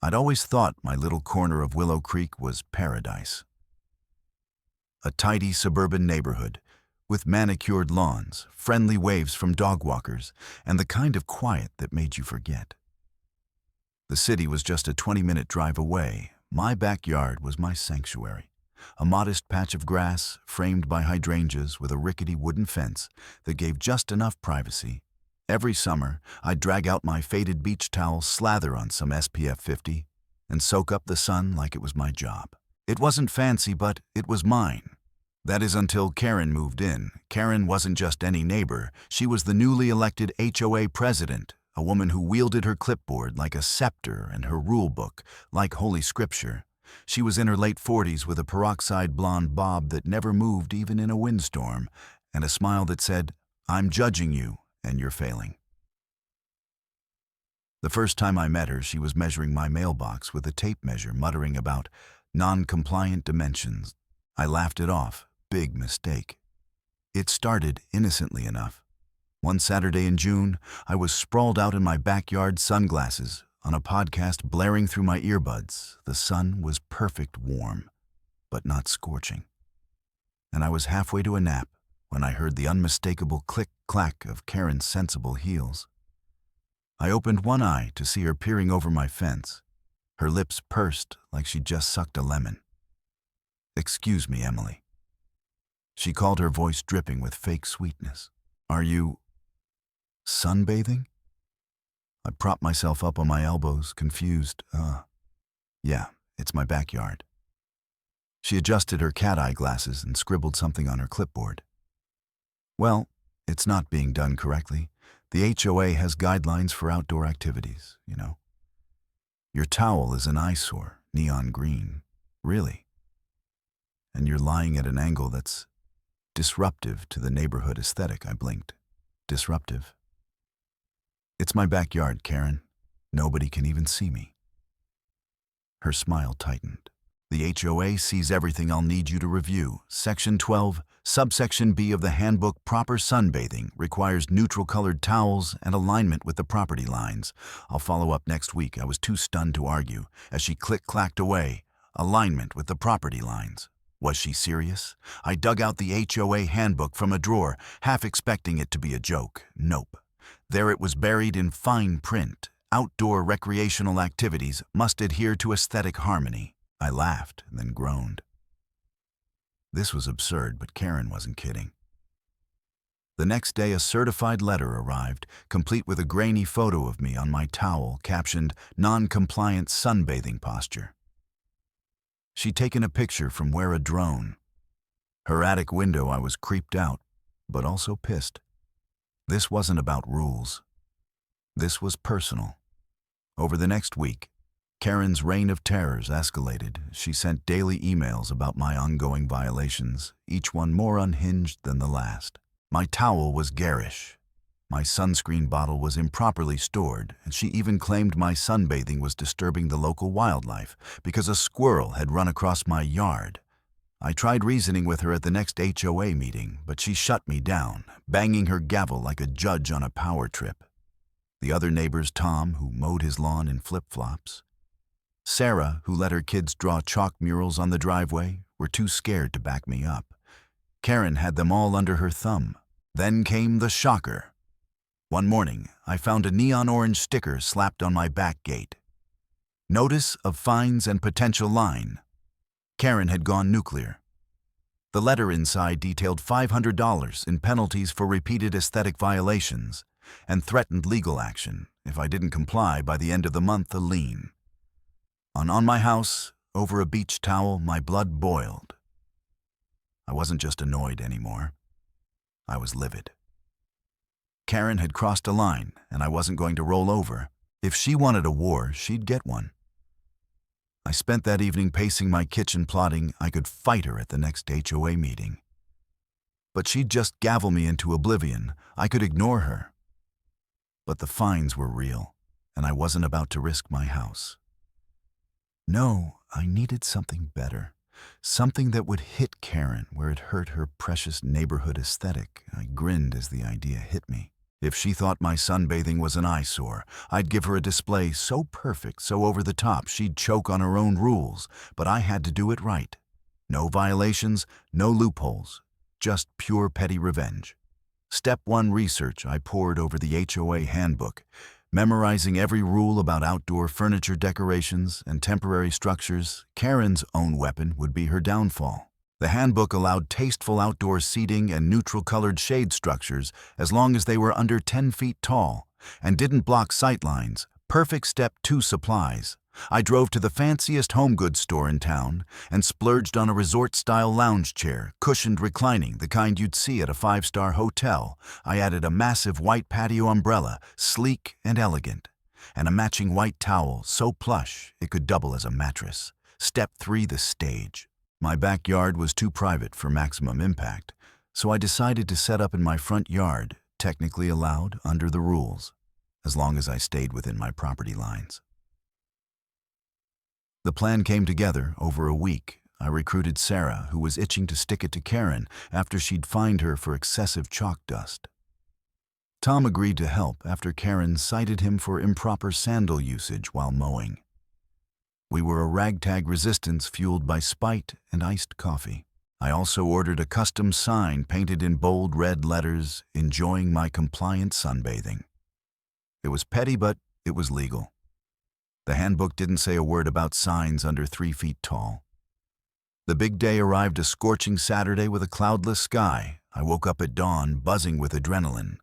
I'd always thought my little corner of Willow Creek was paradise. A tidy suburban neighborhood, with manicured lawns, friendly waves from dog walkers, and the kind of quiet that made you forget. The city was just a 20-minute drive away. My backyard was my sanctuary. A modest patch of grass, framed by hydrangeas with a rickety wooden fence that gave just enough privacy. Every summer, I'd drag out my faded beach towel, slather on some SPF 50, and soak up the sun like it was my job. It wasn't fancy, but it was mine. That is until Karen moved in. Karen wasn't just any neighbor. She was the newly elected HOA president, a woman who wielded her clipboard like a scepter and her rule book like Holy Scripture. She was in her late 40s with a peroxide blonde bob that never moved even in a windstorm, and a smile that said, "I'm judging you, and you're failing." The first time I met her, she was measuring my mailbox with a tape measure, muttering about non-compliant dimensions. I laughed it off. Big mistake. It started innocently enough. One Saturday in June, I was sprawled out in my backyard, sunglasses, on a podcast blaring through my earbuds. The sun was perfect warm, but not scorching. And I was halfway to a nap when I heard the unmistakable click-clack of Karen's sensible heels. I opened one eye to see her peering over my fence. Her lips pursed like she'd just sucked a lemon. "Excuse me, Emily." She called, her voice dripping with fake sweetness. "Are you sunbathing?" I propped myself up on my elbows, confused. Yeah, it's my backyard." She adjusted her cat-eye glasses and scribbled something on her clipboard. "Well, it's not being done correctly. The HOA has guidelines for outdoor activities, you know. Your towel is an eyesore, neon green. Really. And you're lying at an angle that's disruptive to the neighborhood aesthetic." I blinked. "Disruptive?" "It's my backyard, Karen. Nobody can even see me." Her smile tightened. "The HOA sees everything I'll need you to review. Section 12, subsection B of the handbook, proper sunbathing, requires neutral-colored towels and alignment with the property lines. I'll follow up next week." I was too stunned to argue as she click-clacked away. Alignment with the property lines. Was she serious? I dug out the HOA handbook from a drawer, half expecting it to be a joke. Nope. There it was, buried in fine print. Outdoor recreational activities must adhere to aesthetic harmony. I laughed and then groaned. This was absurd, but Karen wasn't kidding. The next day, a certified letter arrived, complete with a grainy photo of me on my towel, captioned "Non-compliant sunbathing posture." She'd taken a picture from where a drone. Her attic window, I was creeped out, but also pissed. This wasn't about rules. This was personal. Over the next week, Karen's reign of terrors escalated. She sent daily emails about my ongoing violations, each one more unhinged than the last. My towel was garish. My sunscreen bottle was improperly stored, and she even claimed my sunbathing was disturbing the local wildlife because a squirrel had run across my yard. I tried reasoning with her at the next HOA meeting, but she shut me down, banging her gavel like a judge on a power trip. The other neighbors, Tom, who mowed his lawn in flip-flops, Sarah, who let her kids draw chalk murals on the driveway, were too scared to back me up. Karen had them all under her thumb. Then came the shocker. One morning, I found a neon orange sticker slapped on my back gate. "Notice of fines and potential line." Karen had gone nuclear. The letter inside detailed $500 in penalties for repeated aesthetic violations and threatened legal action. If I didn't comply by the end of the month, a lien. On my house, over a beach towel, my blood boiled. I wasn't just annoyed anymore. I was livid. Karen had crossed a line, and I wasn't going to roll over. If she wanted a war, she'd get one. I spent that evening pacing my kitchen, plotting I could fight her at the next HOA meeting. But she'd just gavel me into oblivion. I could ignore her. But the fines were real, and I wasn't about to risk my house. No, I needed something better. Something that would hit Karen where it hurt her precious neighborhood aesthetic. I grinned as the idea hit me. If she thought my sunbathing was an eyesore, I'd give her a display so perfect, so over the top, she'd choke on her own rules, but I had to do it right. No violations, no loopholes, just pure petty revenge. Step 1 research. I pored over the HOA handbook, memorizing every rule about outdoor furniture decorations and temporary structures. Karen's own weapon would be her downfall. The handbook allowed tasteful outdoor seating and neutral-colored shade structures as long as they were under 10 feet tall and didn't block sightlines. Perfect step 2 supplies. I drove to the fanciest home goods store in town and splurged on a resort-style lounge chair, cushioned reclining, the kind you'd see at a 5-star hotel. I added a massive white patio umbrella, sleek and elegant, and a matching white towel, so plush it could double as a mattress. Step 3, the stage. My backyard was too private for maximum impact, so I decided to set up in my front yard, technically allowed under the rules, as long as I stayed within my property lines. The plan came together over a week. I recruited Sarah, who was itching to stick it to Karen after she'd fined her for excessive chalk dust. Tom agreed to help after Karen cited him for improper sandal usage while mowing. We were a ragtag resistance fueled by spite and iced coffee. I also ordered a custom sign painted in bold red letters, enjoying my compliant sunbathing. It was petty, but it was legal. The handbook didn't say a word about signs under 3 feet tall. The big day arrived, a scorching Saturday with a cloudless sky. I woke up at dawn, buzzing with adrenaline.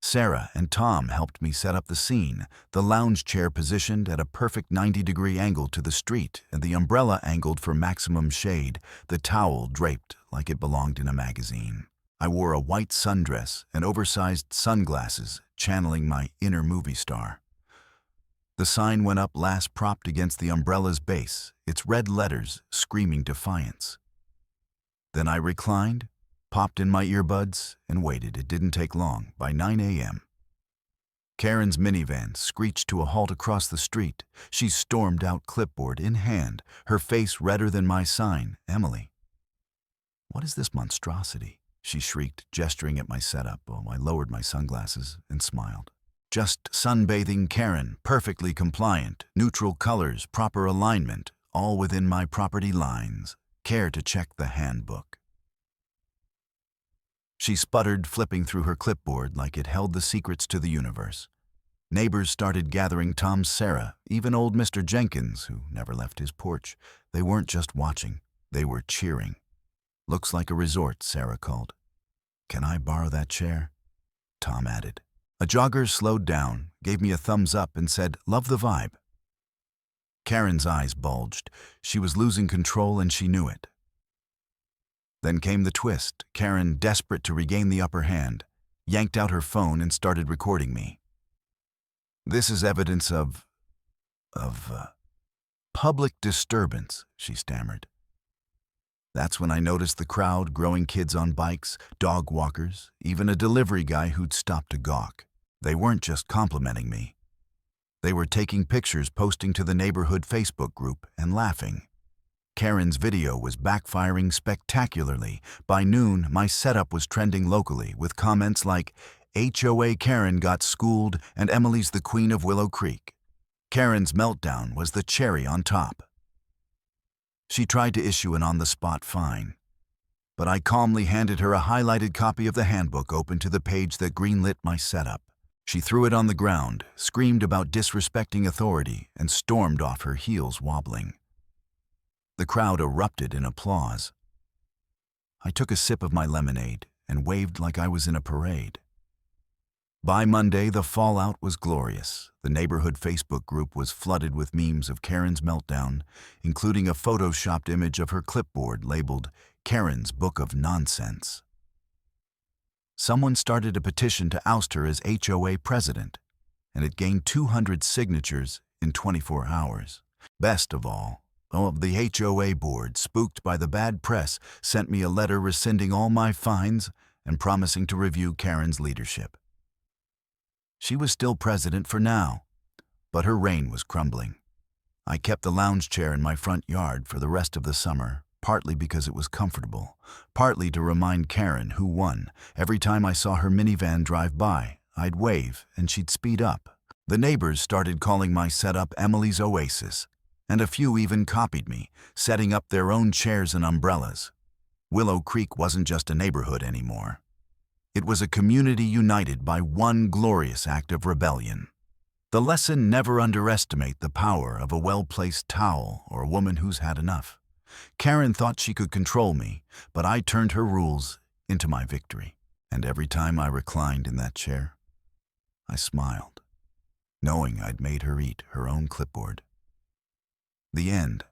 Sarah and Tom helped me set up the scene, the lounge chair positioned at a perfect 90-degree angle to the street and the umbrella angled for maximum shade, the towel draped like it belonged in a magazine. I wore a white sundress and oversized sunglasses, channeling my inner movie star. The sign went up last, propped against the umbrella's base, its red letters screaming defiance. Then I reclined, popped in my earbuds, and waited. It didn't take long. By 9 a.m., Karen's minivan screeched to a halt across the street. She stormed out, clipboard in hand, her face redder than my sign. "Emily, what is this monstrosity?" she shrieked, gesturing at my setup. I lowered my sunglasses and smiled. "Just sunbathing, Karen, perfectly compliant, neutral colors, proper alignment, all within my property lines. Care to check the handbook?" She sputtered, flipping through her clipboard like it held the secrets to the universe. Neighbors started gathering. Tom's Sarah, even old Mr. Jenkins, who never left his porch. They weren't just watching, they were cheering. "Looks like a resort," Sarah called. "Can I borrow that chair?" Tom added. A jogger slowed down, gave me a thumbs up, and said, "Love the vibe." Karen's eyes bulged. She was losing control, and she knew it. Then came the twist. Karen, desperate to regain the upper hand, yanked out her phone and started recording me. "This is evidence of public disturbance," she stammered. That's when I noticed the crowd, growing kids on bikes, dog walkers, even a delivery guy who'd stopped to gawk. They weren't just complimenting me. They were taking pictures, posting to the neighborhood Facebook group, and laughing. Karen's video was backfiring spectacularly. By noon, my setup was trending locally, with comments like, "HOA Karen got schooled and Emily's the queen of Willow Creek." Karen's meltdown was the cherry on top. She tried to issue an on-the-spot fine, but I calmly handed her a highlighted copy of the handbook open to the page that greenlit my setup. She threw it on the ground, screamed about disrespecting authority, and stormed off, her heels wobbling. The crowd erupted in applause. I took a sip of my lemonade and waved like I was in a parade. By Monday, the fallout was glorious. The neighborhood Facebook group was flooded with memes of Karen's meltdown, including a photoshopped image of her clipboard labeled "Karen's Book of Nonsense." Someone started a petition to oust her as HOA president, and it gained 200 signatures in 24 hours. Best of all, the HOA board, spooked by the bad press, sent me a letter rescinding all my fines and promising to review Karen's leadership. She was still president for now, but her reign was crumbling. I kept the lounge chair in my front yard for the rest of the summer, partly because it was comfortable, partly to remind Karen who won. Every time I saw her minivan drive by, I'd wave and she'd speed up. The neighbors started calling my setup Emily's Oasis, and a few even copied me, setting up their own chairs and umbrellas. Willow Creek wasn't just a neighborhood anymore. It was a community united by one glorious act of rebellion. The lesson: never underestimate the power of a well-placed towel or a woman who's had enough. Karen thought she could control me, but I turned her rules into my victory. And every time I reclined in that chair, I smiled, knowing I'd made her eat her own clipboard. The end.